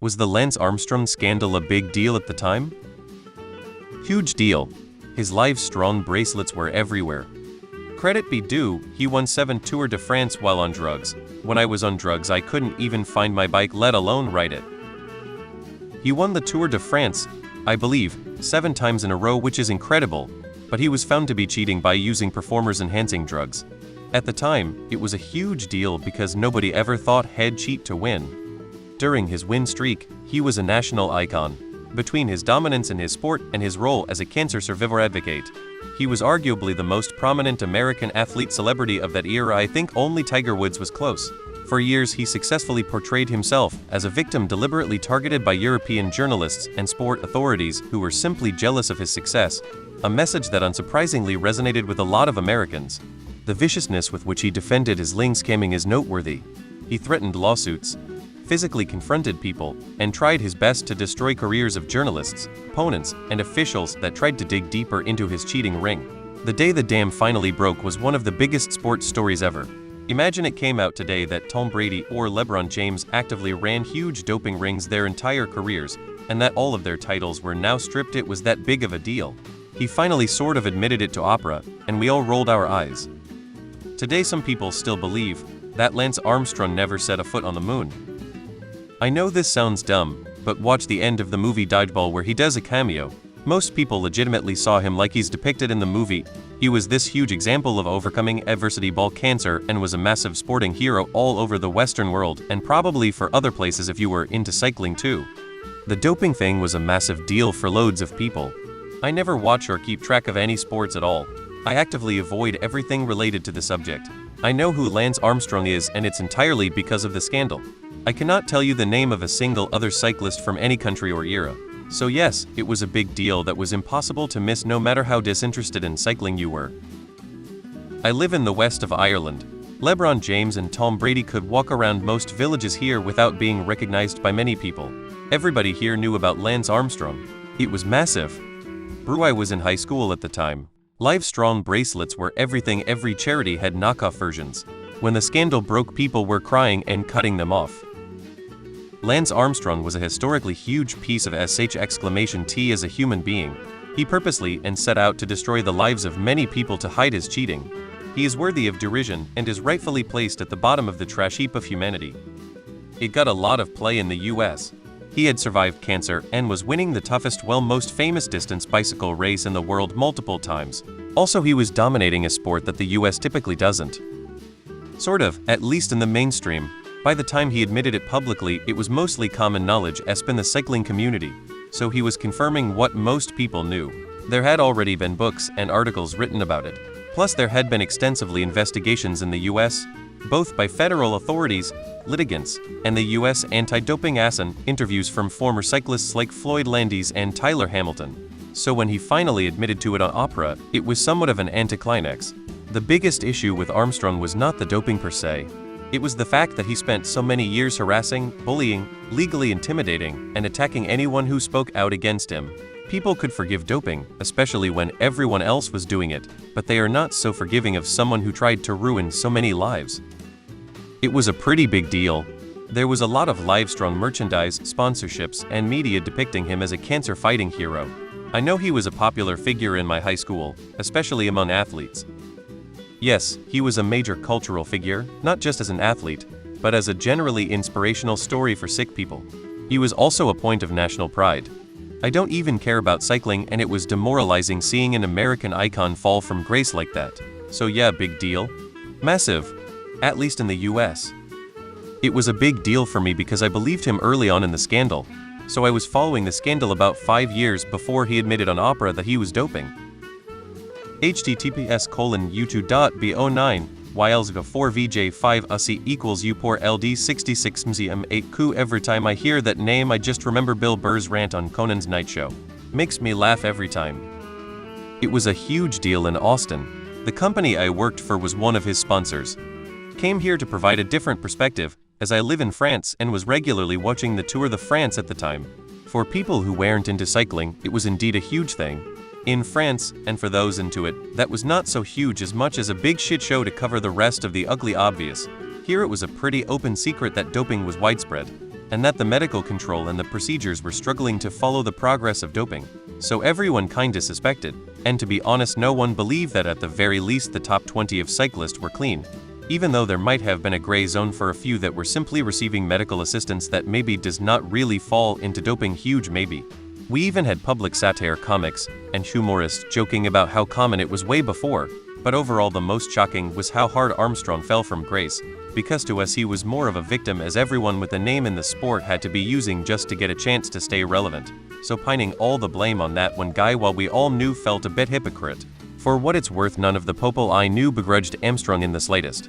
Was the Lance Armstrong scandal a big deal at the time? Huge deal. His Livestrong bracelets were everywhere. Credit be due, he won 7 Tour de France while on drugs. When I was on drugs I couldn't even find my bike, let alone ride it. He won the Tour de France, I believe, 7 times in a row, which is incredible, but he was found to be cheating by using performance-enhancing drugs. At the time, it was a huge deal because nobody ever thought he'd cheat to win. During his win streak, he was a national icon. Between his dominance in his sport and his role as a cancer survivor advocate, he was arguably the most prominent American athlete celebrity of that era. I think only Tiger Woods was close. For years he successfully portrayed himself as a victim deliberately targeted by European journalists and sport authorities who were simply jealous of his success, a message that unsurprisingly resonated with a lot of Americans. The viciousness with which he defended his scamming is noteworthy. He threatened lawsuits, physically confronted people, and tried his best to destroy careers of journalists, opponents, and officials that tried to dig deeper into his cheating ring. The day the dam finally broke was one of the biggest sports stories ever. Imagine it came out today that Tom Brady or LeBron James actively ran huge doping rings their entire careers, and that all of their titles were now stripped. It was that big of a deal. He finally sort of admitted it to Oprah, and we all rolled our eyes. Today some people still believe that Lance Armstrong never set a foot on the moon. I know this sounds dumb, but watch the end of the movie Dodgeball where he does a cameo. Most people legitimately saw him like he's depicted in the movie. He was this huge example of overcoming adversity, ball cancer, and was a massive sporting hero all over the Western world, and probably for other places if you were into cycling too. The doping thing was a massive deal for loads of people. I never watch or keep track of any sports at all. I actively avoid everything related to the subject. I know who Lance Armstrong is, and it's entirely because of the scandal. I cannot tell you the name of a single other cyclist from any country or era. So yes, it was a big deal that was impossible to miss no matter how disinterested in cycling you were. I live in the west of Ireland. LeBron James and Tom Brady could walk around most villages here without being recognized by many people. Everybody here knew about Lance Armstrong. It was massive. I was in high school at the time. Livestrong bracelets were everything. Every charity had knockoff versions. When the scandal broke, people were crying and cutting them off. Lance Armstrong was a historically huge piece of !T as a human being. He purposely and set out to destroy the lives of many people to hide his cheating. He is worthy of derision and is rightfully placed at the bottom of the trash heap of humanity. It got a lot of play in the US. He had survived cancer and was winning the toughest, most famous distance bicycle race in the world multiple times. Also, he was dominating a sport that the US typically doesn't. Sort of, at least in the mainstream. By the time he admitted it publicly, it was mostly common knowledge in the cycling community, so he was confirming what most people knew. There had already been books and articles written about it. Plus there had been extensively investigations in the US, both by federal authorities, litigants, and the US anti-doping ASN, interviews from former cyclists like Floyd Landis and Tyler Hamilton. So when he finally admitted to it on Oprah, it was somewhat of an anticlimax. The biggest issue with Armstrong was not the doping per se. It was the fact that he spent so many years harassing, bullying, legally intimidating, and attacking anyone who spoke out against him. People could forgive doping, especially when everyone else was doing it, but they are not so forgiving of someone who tried to ruin so many lives. It was a pretty big deal. There was a lot of Livestrong merchandise, sponsorships, and media depicting him as a cancer-fighting hero. I know he was a popular figure in my high school, especially among athletes. Yes, he was a major cultural figure, not just as an athlete, but as a generally inspirational story for sick people. He was also a point of national pride. I don't even care about cycling, and it was demoralizing seeing an American icon fall from grace like that. So yeah, big deal. Massive. At least in the US. It was a big deal for me because I believed him early on in the scandal. So I was following the scandal about 5 years before he admitted on Oprah that he was doping. https://u2.bo9 Ylsga4vj5uc equals u4ld66mzm8 Every time I hear that name I just remember Bill Burr's rant on Conan's Night Show. Makes me laugh every time. It was a huge deal in Austin. The company I worked for was one of his sponsors. Came here to provide a different perspective, as I live in France and was regularly watching the Tour de France at the time. For people who weren't into cycling, it was indeed a huge thing. In France, and for those into it, that was not so huge as much as a big shit show to cover the rest of the ugly obvious. Here it was a pretty open secret that doping was widespread. and that the medical control and the procedures were struggling to follow the progress of doping. So everyone kinda suspected, and to be honest no one believed that at the very least the top 20 of cyclists were clean. Even though there might have been a gray zone for a few that were simply receiving medical assistance that maybe does not really fall into doping, huge maybe. We even had public satire comics and humorists joking about how common it was way before, but overall the most shocking was how hard Armstrong fell from grace, because to us he was more of a victim as everyone with a name in the sport had to be using just to get a chance to stay relevant. So pining all the blame on that one guy while we all knew felt a bit hypocrite. For what it's worth, none of the people I knew begrudged Armstrong in the slightest.